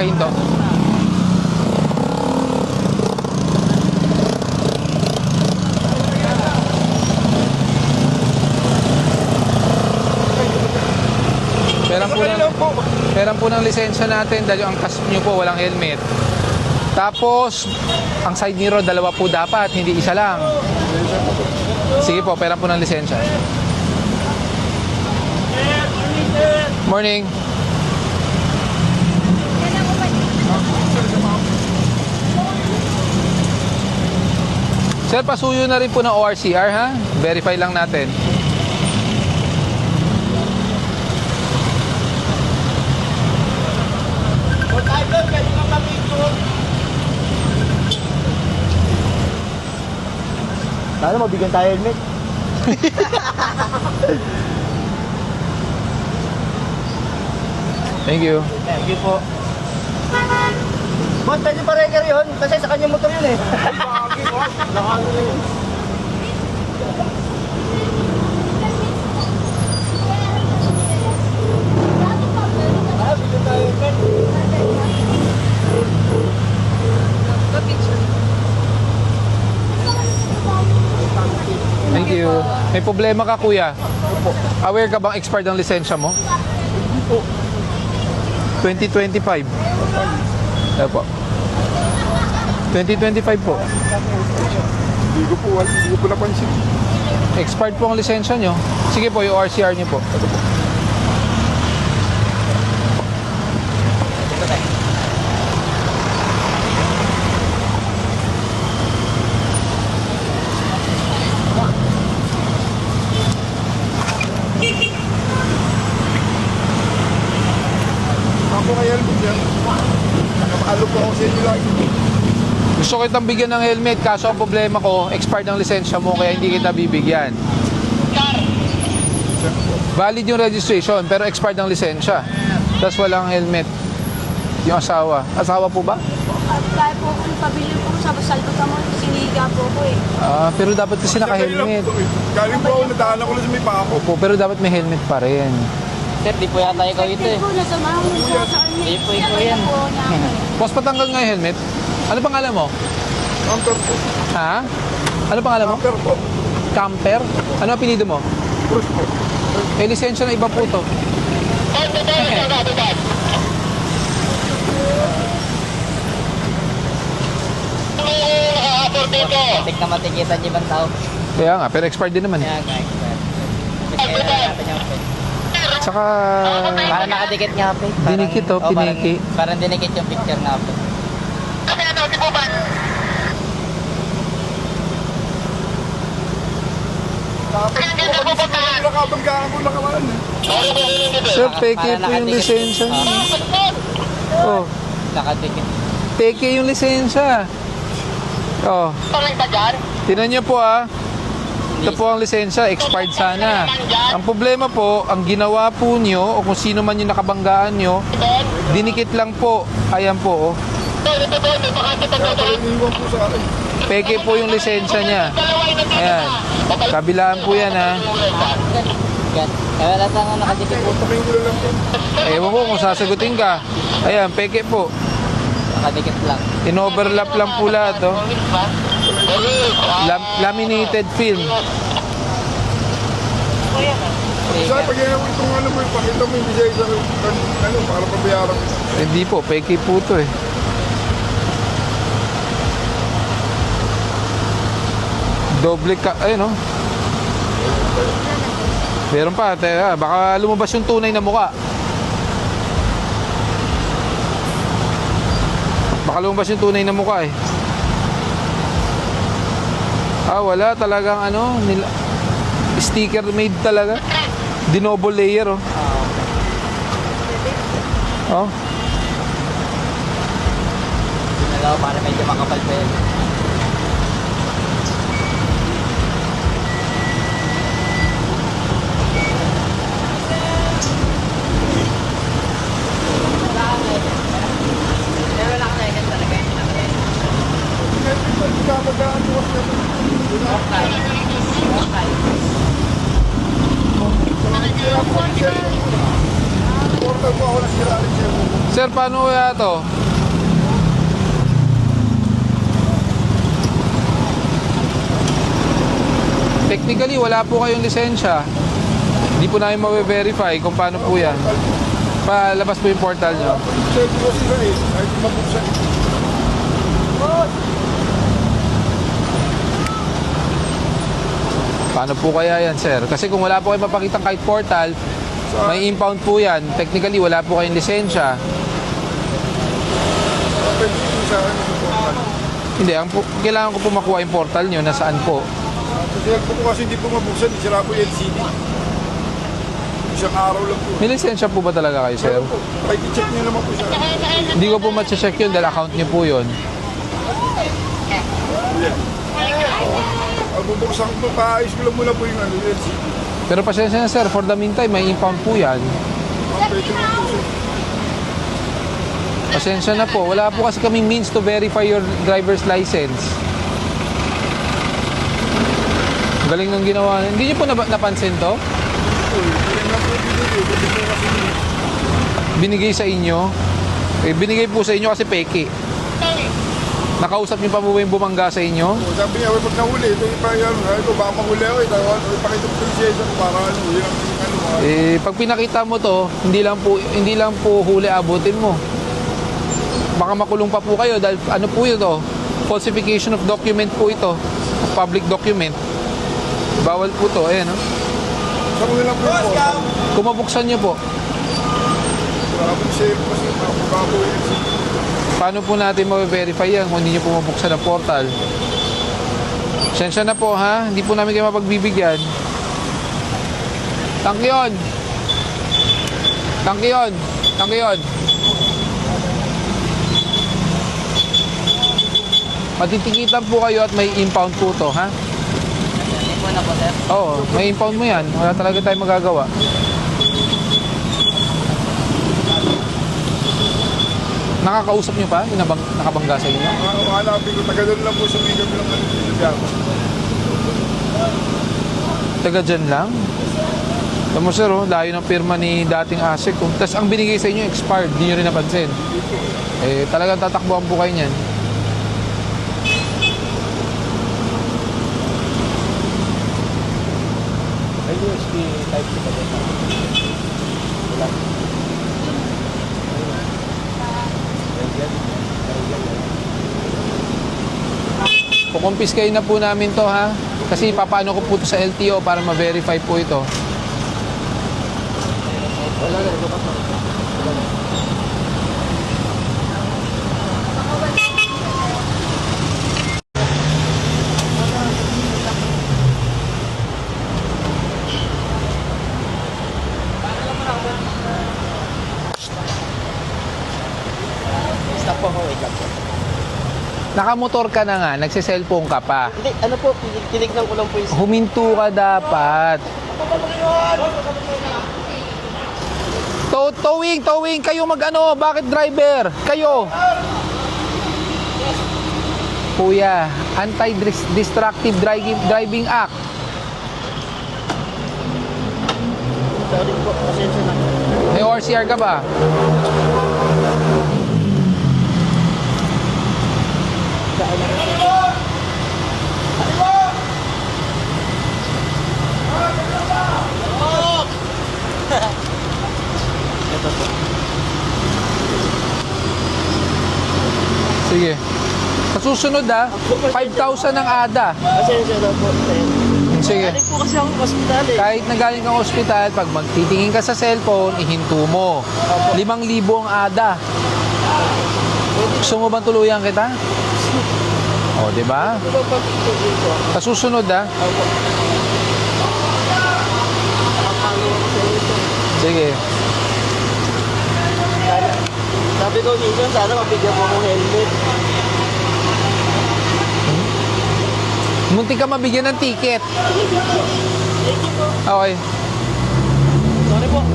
nakahinto. Peran po ng lisensya natin dahil ang kask nyo po walang helmet. Tapos, ang side mirror dalawa po dapat, hindi isa lang. Sige po, peran po ng lisensya. Morning. Sir, pasuyo na rin po ng ORCR ha? Verify lang natin. Sana mabigyan tayo helmet. Thank you. Thank you po. Boss, pwede pa reker yun? Kasi sa kanya motor yun eh. Nakano yun. Bigyan tayo helmet. Thank you. May problema ka, kuya? Aware ka bang expired ang lisensya mo? 2025. Opo. 2025 po. Hindi ko napansin. Expired po ang lisensya nyo. Sige po, yung RCR nyo po. Ako kaya helmet yan. Nakapalo po ako sa inyo lagi. Gusto kitang bigyan ng helmet, kaso ang problema ko, expired ang lisensya mo, kaya hindi kita bibigyan. Valid yung registration, pero expired ang lisensya. Tapos walang helmet. Yung asawa. Asawa po ba? Kaya po kung pabili po sa saldo ka mo, siniga po ko eh. Pero dapat kasi naka-helmet. Galing po ako, nadaan ako lang sa may pako. Opo, pero dapat may helmet pa rin. Sir, di po yata ikaw ito eh. Hindi po, nasamahan mo po sa kanya. Hindi po ikaw yan. Boss, patanggal nga yung helmet. Ano pangalan mo? Camper po. Ha? Ano pangalan mo? Camper po. Camper? Ano apelido mo? Bruce po. Eh, lisensya na iba po to. Matik na matikitan niyo ibang tao. Kaya nga, pero expired din naman. Kaya guys, kaya natin yung pin. Tsaka, Parang nakadikit nga pe. Dinikit, oh, piniki. Parang dinikit yung picture nga pe. Nakabanggaan ko nakawalan eh. sir, peke po yung lisensya niyo. Oh, Nakadikit. peke yung lisensya. Oh, tinan niyo po ah. Ito po ang lisensya, expired sana. Ang problema po, ang ginawa po nyo, o kung sino man yung nakabanggaan nyo, dinikit lang po. Ayan po, oh. Iniwan po sa akin. Peke po yung lisensya niya. Ayan. Kabilaan po yan, ha. Kaya wala tayong nakadikit po. Pakinggan lang po. Ewan ko kung sasagutin ka. Ayan, peke po. Nakadikit lang. In-overlap lang po lahat, oh. Laminated film. Sa pag itong ano mo, pakita mo yung bigay sa ano, para pabayaran. Hindi po, peke po to, eh. Doble ka, ayun, oh. Meron pa, baka lumabas yung tunay na mukha. Baka lumabas yung tunay na mukha, eh. Wala talagang ano, sticker made talaga. Dinoble layer, oh. Oh. Nalaw para medyo makapal pa yun. Portal po ako na sila rin siya. Sir, paano kaya to? Technically, wala po kayong lisensya. Hindi po namin ma-verify kung paano po yan. Palabas po yung portal nyo. Check ko sila eh. Kahit mabuksan. Paano po kaya yan, sir? Kasi kung wala po kayong mapakitang kahit portal, may impound po yan. Technically, wala po kayong lisensya. Pwede ko sa ano yung portal. Hindi, kailangan ko po makuha yung portal nyo. Nasaan po? Kasi po kasi hindi po mabuksan. Sira po yung LCD. Isang araw lang po. May lisensya po ba talaga kayo, sir? Pero po, kahit i-check nyo naman po siya. Hindi ko po matcha-check yun dahil account nyo po yun. Ang bubuksan ko, paayos ko lang muna po yung ano, LCD. Pero pasensya na, sir. For the meantime, may impound po yan. Pwede mo po siya. Pasensya na po. Wala po kasi kaming means to verify your driver's license. Galing ng ginawa. Hindi nyo po napansin to? Hindi na po binigay. Kasi po kasi Binigay sa inyo? Binigay po sa inyo kasi peke. Nakausap niyo pa po ba yung bumangga sa inyo? sabi niya, pag nahuli, ito yung pangyayari. Sabi ko, baka mahuli ako. Ipakita mo sa lisensya ko para ano, yun ang ano. Pag pinakita mo to, hindi lang po huli abutin mo. Baka makulong pa po kayo dahil ano po ito? Falsification of document po ito. Public document. Bawal po to. Ayan, no? Sa mga lang po yung portal. Kung mabuksan niyo po, Wala po safe kasi baka po yung LCD. paano po natin ma-verify yan kung hindi niyo po mabuksan ang portal? Sensya na po, ha? Hindi po namin kayo mapagbibigyan. Tangkiyon! Tangkiyon! Tangkiyon! Matitikitan po kayo at may impound po to, ha? Oo, may impound mo yan. Wala talaga tayong magagawa. Nakakausap nyo pa? Yung nakabangga sa inyo? Hanapin ko, taga-doon lang po sa may gabi lang ano, sinabihan. Taga dyan lang? Alam mo, sir, layo ng firma ni dating ASEC. Tapos ang binigay sa inyo, expired. Di nyo rin napansin. Talagang tatakbuhan po kayo niyan. May USB type ko ba dito? Wala. Kukumpiskay na po namin to, ha? Kasi papaano ko po to sa LTO para ma-verify po ito. Wala na, ito ka pa. Stop po ako, wait lang po. Nakamotor ka na nga, nagsiselfone ka pa. Hindi, ano po, tinignan ko lang po yung... Huminto ka dapat. Towing, kayo mag-ano, bakit driver? Kayo. Kuya, Anti-Destructive Driving Act. Sorry po, pasensya na. May ORCR ka ba? Sige. Sa susunod, 5,000 ang ADA. Pasensya na po. Sige. Galing po kasi ako sa ospital eh. Kahit nagaling kang ospital, pag magtitingin ka sa cellphone, ihinto mo. 5,000 ang ADA. Gusto mo bang tuluyan kita? O, di ba? Ano ba pag-ituloy ko? Sa susunod, Opo. Nakapalo ako sa ito. Sige. Sabi ko minsan, sana mabigyan mo akong helmet. Muntik ka mabigyan ng ticket. Thank you po. Okay. Sorry po.